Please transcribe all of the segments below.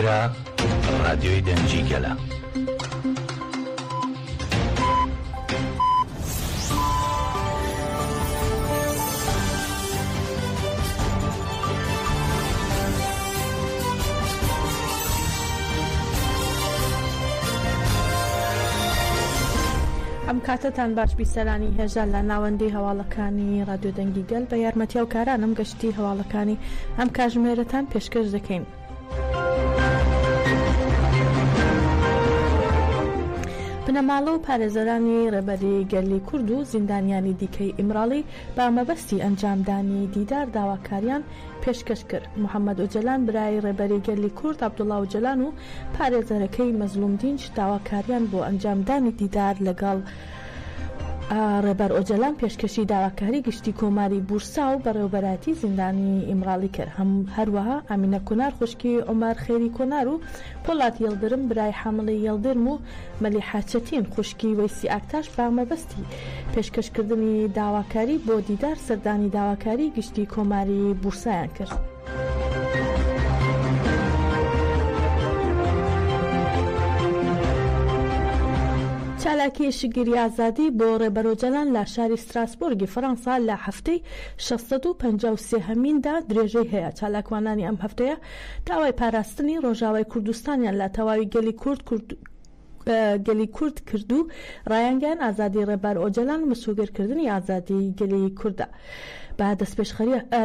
لێرە ڕادیۆی دەنگی گەلە. ئەم کاتتان باش بیسەرانی هێژە لە ناوەندی هەواڵەکانی ڕادیۆ دەنگی گەل بە یارمەتیە و کارانم گەشتی هەواڵەکانی ئەم کاتژمێرەتان پێشکەش دەکەین. بنەماڵە و پارێزەرانی ڕێبەری گەلی کورد و زیندانیانی دیکەی ئیمراڵی با مەبەستی ئەنجامدانی دیدار داواکاریان پێشکەش کرد. محەممەد ئۆجەلان برای ڕێبەری گەلی کورد عەبدوڵڵا ئۆجەلان و پارێزەرەکەی مەزلوم دینج داواکاریان بۆ ئەنجامدانی دیدار لەگەڵ ڕێبەر ئۆجەلان پێشکەشی داواکاری گشتی کۆماری بورسا و بەڕێوەبەراتی زیندانی ئیمراڵی کرد. هەروەها ئەمینە کۆنار خوشکی عومەر خێری کۆنار و پۆڵات یەڵدرم برای حەمڵی یەڵدرم و مەلیحە چەتین خوشکی وەیسی ئاکتاش با مەبەستی پێشکەشکردنی داواکاری بۆ دیدار سەردانی داواکاری گشتی کۆماری بورسایان کرد. چالاکی شگیری ئازادی بۆ ڕێبەر ئۆجەلان لە شاری ستراسبورگی فەڕەنسا لە هەفتەی 653دا درێژەی هەیە. چالاکوانانی ئەم هەفتەیە داوای پاراستنی ڕۆژاوای کوردستانیان لە تەواوی گەلی کورد کردو ڕایانگەیان ئازادی ڕێبەر ئۆجەلان و مسوگەرکردنی ئازادی گەلی کوردە. با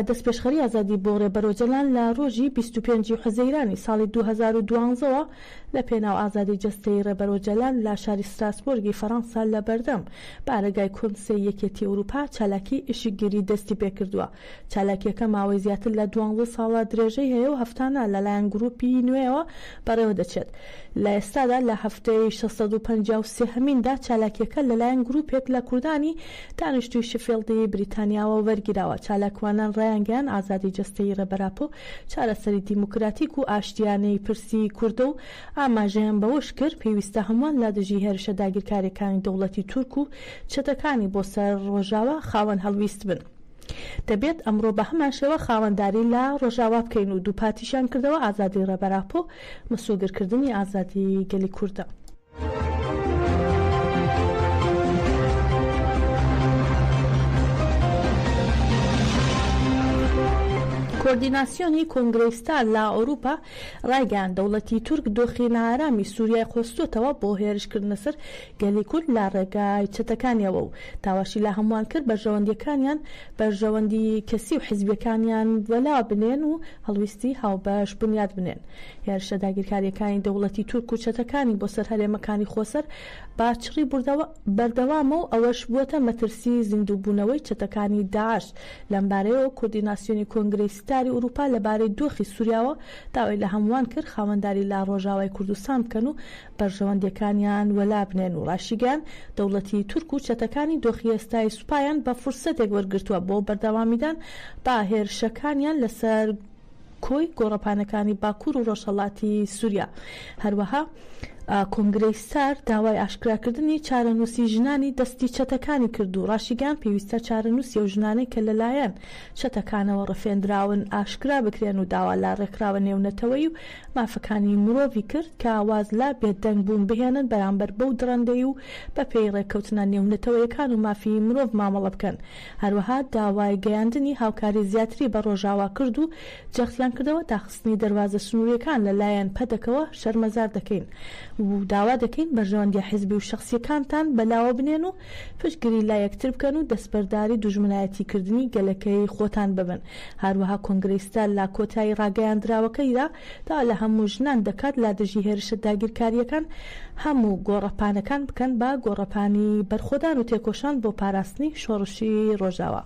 دەستپێشخەری ئازادی بۆ ڕێبەر ئۆجەلان لە ڕۆژی 25 حەزەیرانی ساڵی 2012ەوە لە پێناو ئازادی جەستەی ڕێبەر ئۆجەلان لە شاری ستراسبورگی فەڕەنسا لە بەردەم بارەگای کۆنسەی یەکێتی ئەوروپا چالاکی ئشگیری دەستی پێکردووە. چالاکیەکە ماوەی زیاتر لە 12 ساڵە درێژەی هەیە و هەفتانە لەلایەن گروپی نوێەوە بەڕێوە دەچێت. لە ئێستادا لە هەفتەی 653دا چالاکیەکە لەلایەن گروپێک لە کوردانی دانیشتووی شفێڵدی بریتانیاوە وەرگیراوە. چالاکوانان ڕایانگەیان ئازادی جەستەی ڕێبەراپ و چارەسەری دیموکراتیک و ئاشتیانەی پرسی کوردە و ئاماژەیان بەوەش کرد پێویستە هەمووان لە دژی هێرشە داگیرکاریەکانی دەوڵەتی تورک و چەتەکانی بۆ سەر ڕۆژاوە خاوەن هەڵویست بن. دەبێت ئەمڕۆ بە هەمان شێوە خاوەنداری لە ڕۆژاوا بکەین و دووپاتیشان کردەوە ئازادی ڕێبەراپ و مسوگەرکردنی ئازادی گەلی کوردە. کۆردیناسیۆنی کۆنگرێستان لە ئەوروپا ڕایگەیاند دەوڵەتی تورک دۆخی نائارامی سووریای خۆستوتەوە بۆ هێرشکردنە سەر گەلی کورد لە ڕێگای چەتەکانیەوە و تاواشی لە هەمووان کرد بەرژەوەندیەکانیان بەرژەوەندی کەسی و حیزبیەکانیان وەلا بنێن و هەڵویستی هاوبەش بنیاد بنێن. هێرشە داگیرکاریەکانی دەوڵەتی تورک و چەتەکانی بۆ سەر هەرێمەکانی خۆسەر باچڕی بەردەوامە و ئەوەش بووەتە مەترسی زیندووبوونەوەی چەتەکانی داعش. لەمبارەیەوە کۆردیناسیۆنی کۆنگرێستانی ئوروپا لەبارەی دۆخی سووریاوە داوای لە هەمووان کرد خاوەنداری لە ڕۆژاوای کوردستان بکەن و بەرژەوەندیەکانیان وەلا بنێن و ڕاشیگەیان دەوڵەتی تورک و چەتەکانی دۆخی ئێستای سوپایان بە فرسەتێک وەرگرتووە بۆ بەردەوامیدان با هێرشەکانیان لەسەر کۆی گۆڕەپانەکانی باکوور و ڕۆژهەڵاتی سووریا. هەروەها کۆنگرێستار داوای ئاشکراکردنی چارەنووسی ژنانی دەستی چەتەکانی کرد و ڕاشیگەیان پێویستە چارەنووسی و ژنانەی کە لەلایەن چەتەکانەوە ڕفێنراون ئاشکرا بکرێن و داوا لا ڕێکراوە نێونەتەوەی و مافەکانی مرۆڤی کرد کە ئاواز لا بێدەنگ بوون بهێنن بەرامبەر بەو دڕەندەی و بە پێی ڕێککەوتنە نێونەتەوەیەکان و مافی مرۆڤ مامەڵە بکەن. هەروەها داوای گەیاندنی هاوکاری زیاتری بە ڕۆژاوا کرد و جەختیان کردەوە داخستنی دەواازە سنووریەکان لەلایەن پەدەکەوە شەرمەزار دەکەین و داوا دەکەین بەرژەوەندی حیزبی و شخصیەکانتان بەلاوە بنێن و پشتگیری لا یەکتر بکەن و دەستبەرداری دوژمنایەتیکردنی گەلەکەی خۆتان ببن. هەروەها کۆنگرێستان لا کۆتایی ڕاگەیاندراوەکەیدا دا لە هەموو ژنان دەکات لا دژی هێرشە داگیرکاریەکان هەموو گۆڕەپانەکان بکەن بە گۆڕەپانی بەرخۆدان و تێکۆشان بۆ پاراستنی شۆڕشی ڕۆژاوە.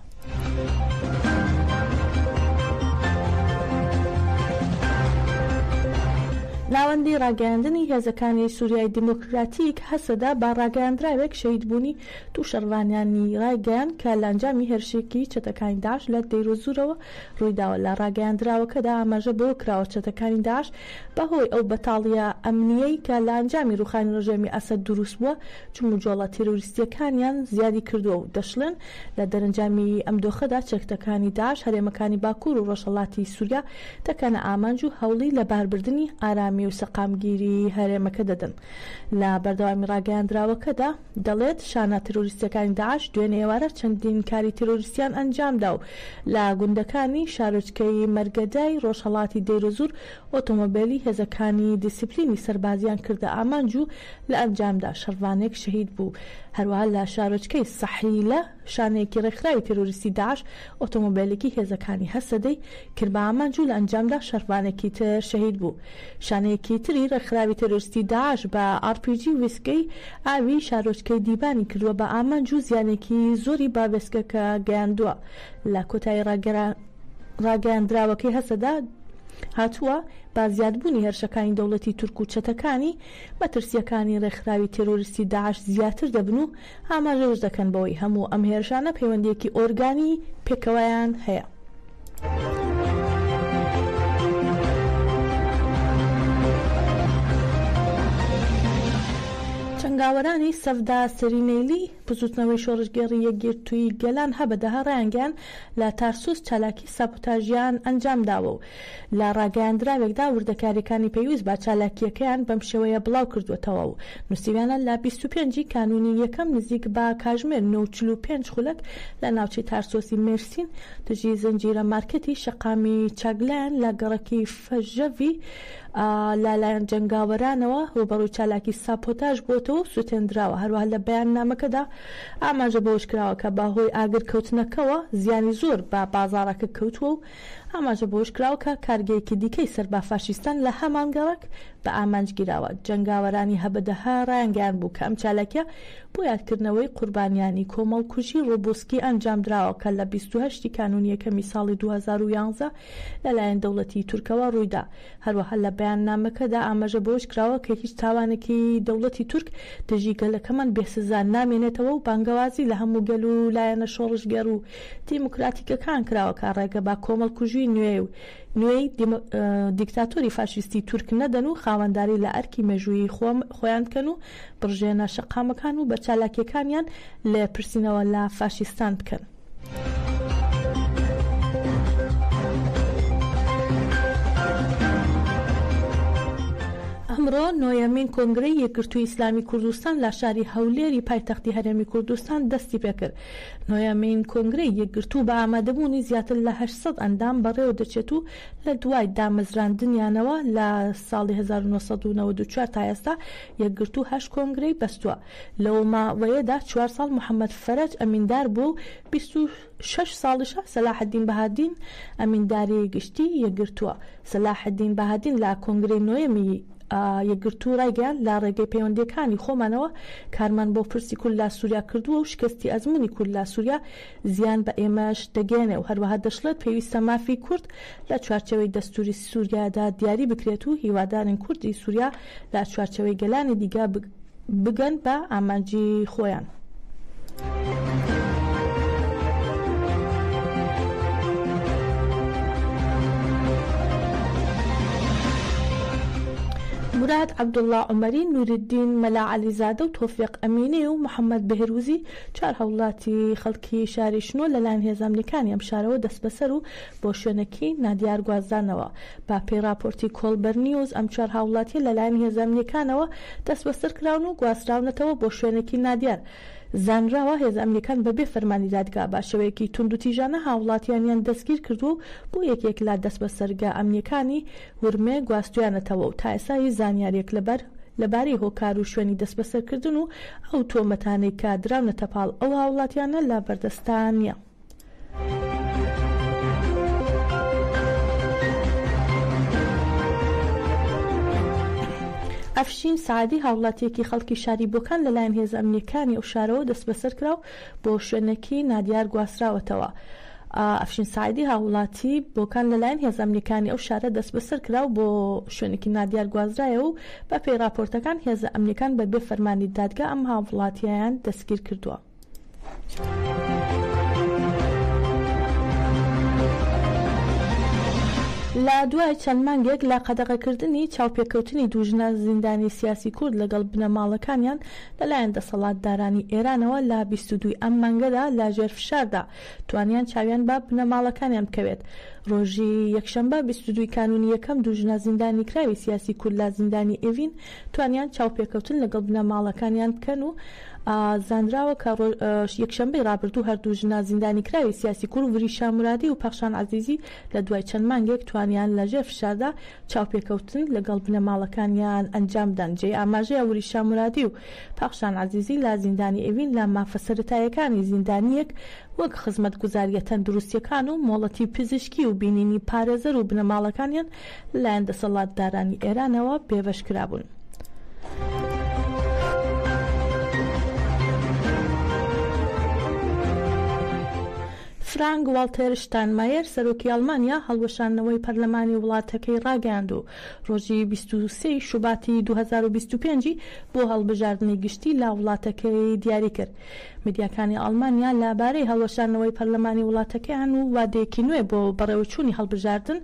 ناوەندی ڕاگەیاندنی هێزەکانی سووریای دیموکراتیک هەسەدا با ڕاگەیاندراوێک شەهیدبوونی دوو شەڕوانیانی ڕایگەیان کە لە ئەنجامی هێرشێکی چەتەکانی داعش لە دەیرۆزورەوە ڕوویداوە. لە ڕاگەیاندراوەکەدا ئاماژە بۆ کراوە چەتەکانی داعش بەهۆی ئەو بەتاڵیە ئەمنیەی کە لە ئەنجامی ڕوخانی ڕژێمی ئەسەد دروست بووە جموجۆڵە تێرۆریستیەکانیان زیادی کردووە و دەشڵن لە دەرەنجامی ئەم دۆخەدا چەکتەکانی داعش هەرێمەکانی باکوور و ڕۆژهەڵاتی سووریا دەکەنە ئامانج و هەوڵی لە باربردنی ئارامی و سەقامگیری هەرێمەکە دەدەن. لە بەردەوامی ڕاگەیاندراوەکەدا دەڵێت شانە تێرۆریستیەکانی داعش دوێنێ ئێوارە چەندین کاری تێرۆریستیان ئەنجامدا و لە گوندەکانی شارۆچکەی مەرگەدای ڕۆژهەڵاتی دەیرۆزور ئۆتۆمۆبیلی هێزەکانی دیسیپلینی سەربازیان کردە ئامانج و لە ئەنجامدا شەڕوانێک شەهید بوو. هەروەها لە شارۆچکەی سەحیلە شانەیەکی ڕێکخراوی تێرۆریستی داعش ئۆتۆمۆبیلێکی هێزەکانی هەسەدەی کرد بە ئامانج و لە ئەنجامدا شەڕوانێکی تر شەهید بوو. شانەیەکی تری ڕێکخراوی تێرۆریستی داعش بە RPG ویسکەی ئاوی شارۆچکەی دیبانی کردووە بە ئامانج و زیانێکی زۆری با وێسکەکە گەیاندووە. لە کۆتایی ڕاگەیاندراوەکەی هەسەدا هاتووە با زیادبوونی هێرشەکانی دەوڵەتی تورک و چەتەکانی مەترسیەکانی ڕێکخراوی تێرۆریستی داعش زیاتر دەبن و ئاماژەش دەکەن بەوەی هەموو ئەم هێرشانە پەیوەندیەکی ئۆرگانی پێکەوەیان هەیە. چەنگاوەرانی سەفدا سەرینەیلی پزوتنەوەی شۆڕژگێڕی یەکگرتووی گەلان هەبەدەها ڕایانگەیان لە تارسوس چالاکی سابوتاژیان ئەنجامداوە و لە ڕاگەیاندراوێکدا وردەکاریەکانی پێویست با چالاکیەکەیان بەم شێوەیە بڵاو کردوێتەوە و نووسیویانە لە 25 کانونی یەکەم نزیک بە کاژمێر 45 خولەک لە ناوچەی تارسۆسی مێرسین دژی زنجیرە مارکەتی شەقامی چاگلایان لە گەڕەکی فەژەڤی لالایەن جەنگاوەرانەوە ڕوبەڕووی چالاکی سابۆتاژ بۆتەوە و سوتێنراوە. هەروەها لە بەیاننامەکەدا ئاماژە بەوەش کراوە کە باهۆی ئاگرکەوتنەکەەوە زیانی زۆر بە بازاڕەکە کەوتووە و ئاماژە بەوەش کراوە کە کارگەیەکی دیکەی سەر بە فاشیستان لە هەمان گەڕک بە ئامانجگیراوە. جەنگاوەرانی هەبەدەها ڕایانگەیان بوو کە ئەم چالاکیە بۆ یادکردنەوەی قوربانیانی کۆمەڵکوژی ڕۆبۆسکی ئەنجامدراوە کە لە 28 کانونی یەکەمی ساڵی 2011 لەلایەن دەوڵەتی تورکەوە ڕوویدا. هەروەها لە بەیاننامەکەدا ئاماژە بەوەش کراوە کە هیچ تاوانێکی دەوڵەتی تورک دژی گەلەکەمان بێسزا نامێنێتەوە و بانگەوازی لە هەموو گەل و لایەنە شۆڕژگەر و دیموکراتیکەکان کراوە کە ڕێگە بە کۆمەڵکوژی نوێی دیکتاتۆری فاشیستی تورک نەدەن و خاوەنداری لە ئەرکی مێژووی خۆیان بکەن و بڕژێنە شەقامەکان و بە چالاکیەکانیان لێ پرسینەوە لە فاشیستان بکەن. ئەمڕۆ نۆیەمین کۆنگرەی یەکگرتووی ئیسلامی کوردستان لە شاری هەولێری پایتەختی هەرێمی کوردستان دەستی پێکرد. نۆیەمین کۆنگرەی یەکگرتوو بە ئامادەبوونی زیاتر لە 800 ئەندام بەڕێوە دەچێت و لە دوای دامەزراندنیانەوە لە ساڵی 1994 تا ئێستا یەکگرتوو 8 کۆنگرەی بەستووە. لەو ماوەیەدا 4 ساڵ محەممەد فەرەج ئەمیندار بوو 26 ساڵیشە سەلاحەدین بەهادین ئەمینداری گشتی یەکگرتووە. سەلاحەدین بەهادین لە کۆنگرەی نۆیەمی یەکگرتوو ڕایگەیان لە ڕێگەی پەیوەندیەکانی خۆمانەوە کارمان بۆ پرسی کورد لە سووریا کردووە و شکستی ئەزمموی کورد لە سووریا زیان بە ئێمەش دەگەێنێ و هەروەها دەشڵێت پێویستە مافی کورد لە چوارچەوەی دەستوری سووریادا دیاری بکرێت و هیوادارن کوردی سووریا لە چوارچەوەی گەلانی دیگە بگەن بە ئامانجی خۆیان. مراد عەبدوڵڵا عومەری، نوورالدین مەلا عەلیزادە و تۆفیق ئەمینی و محەممەد بەهێروزی 4 هەوڵاتی خەڵکی شاری شنۆ لەلایەن هێزانەکانی ئەم شارەوە دەست بەسەر و بۆ شوێنەکی نادیار گوازدانەوە. با پێی راپۆرتی کۆڵبەر نیوز ئەم 4 هاوڵاتی لەلایەن هێزانەکانەوە دەست بەسەر کراون و گواستراونەتەوە بۆ شوێنێکی نادیار. زانراوە هێز ئەمریکان بەبێ فەرمانی دادگا باشەوەیەکی تونند و تیژانە هاوڵاتیانیان دەستگیر کردو و بۆ یەکێک لا دەست بە سەرگا ئەمنیەکانی ورمێ گواستویانەتەوە و تا ئێستا زانیاریەک لەبارەی هۆکار و شوێنی دەست بەسەرکردن و ئەو تۆمەتانەی کە دراونەتە پاڵ ئەو هاوڵاتیانە لە بەردەستان نیە. ئەفشین سعادی هاوڵاتیەکی خەڵکی شاری بۆکان لەلایەن هێز ئەمنیەکانی ئەو شارەوە دەست بەسەر کراو بۆ شوێنێکی نادیار گواستراوەتەوە. ئەفشین سعادی هاوڵاتی بۆکان لەلایەن هێز ئەمنیەکانی ئەو شارە دەست بەسەر کراو بۆ شوێنێکی نادیار گوازرایە و بە پێی راپۆرتەکان هێز ئەمنیەکان بەبێ فەرمانی دادگا ئەم هاوڵاتیان دەستگیر کردووە. لە دوای چەند مانگێک لە قەدەغەکردنی چاوپێکەوتنی دوژنە زیندانی سیاسی کورد لەگەڵ بنەماڵەکانیان لەلایەن دەسەڵاتدارانی ئێرانەوە لە 22 ئەم مانگەدا لە ژێرفشاردا توانیان چاویان بە بنەماڵەکانیان بکەوێت. ڕۆژی یەکشەمبە 22 کانونی یەکەم دوژنە زیندانی کراوی سیاسی کورد لە زیندانی ئێڤین توانیان چاوپێکەوتن لەگەڵ بنەماڵەکانیان بکەن و زانراوە کە یەکشەمبەی ڕابردوو هەردوو ژنە زیندانی کراوی سیاسی کورد وریشا مرادی و پەخشان عەزیزی لە دوای چەند مانگێک توانیان لە ژێر فشاردا چاوپێکەوتن لەگەڵ بنەماڵەکانیان ئەنجام بدەن. جێ ئاماژەیە وریشا مرادی و پەخشان عەزیزی لە زیندانی ئێڤین لە مافە سەرەتاییەکانی زیندانیەک وەک خزمەتگوزاریە تەندروستیەکان و مۆڵەتی پزیشکی و بینینی پارێزەر و بنەماڵەکانیان لەلایەن دەسەڵاتدارانی ئێرانەوە بێبەشکرابوون. فرانک والتر شتاینمایر سەرۆکی ئەڵمانیا هەڵوەشانەوەی پەرلەمانی وڵاتەکەی ڕاگەیاند و ڕۆژی 23 شوباتی 2025 بۆ هەڵبژاردننی گشتی لە وڵاتەکەی دیاری کرد. میدیاکانی ئەڵمانیا لەبارەی هەڵوەشانەوەی پەرلەمانی وڵاتەکەیان و وادەیەکی نوێ بۆ بەڕێوەچوونی هەڵبژاردن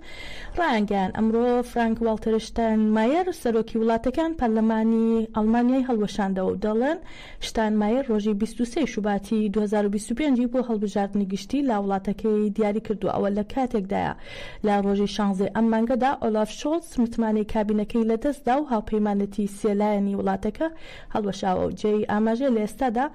ڕایانگەیان. ئەمڕۆ فرانک والتر شتاینمایر سەرۆکی وڵاتەکان پەرلەمانی ئەڵمانیای هەڵوەشاندەوە و دەڵێن شتاینمایر ڕۆژی 23 شوباتی 2025 بۆ هەڵبژاردننی گشتی لە وڵاتەکەی دیاری کردو. ئەوە لە کاتێکدایە لە ڕۆژی 16 ئەم مانگەدا ئۆلاف شۆڵز متمانەی کابینەکەی لەدەستدا و هاوپەیمانەتی سێلایەنی وڵاتەکە هەڵوەشاوە و جێی ئاماژە لە ئێستادا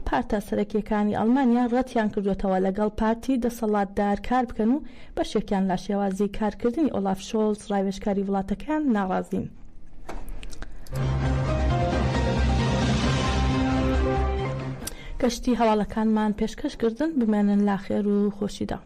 پارتە سەرەکیەکانی ئەڵمانیا ڕەتیان کردوێتەوە لەگەڵ پارتی دەسەڵاتدار کار بکەن و بەشێکیان لە شێوازی کارکردنی ئۆلاف شۆڵز ڕاوێژکاری وڵاتەکان ناڕازین. گەشتی هەواڵەکانمان پێشکەشکردن بمێنن لا خێر و خۆشیدا.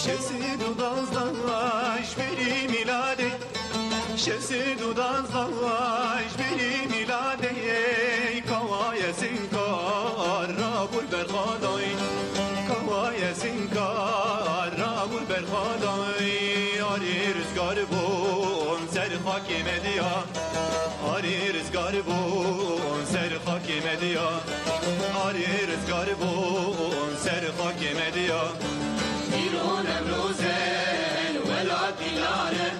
شسید و دازداش بری میلاده شسید و دازداش بری میلاده کوای سینکار را بول برخادای کوای سینکار را بول برخادای آری رزگار بون سر خاکی مدیا آری رزگار بون سر خاکی مدیا آری رزگار بون سر خاکی مدیا ایران امروزه ولاد دیلاره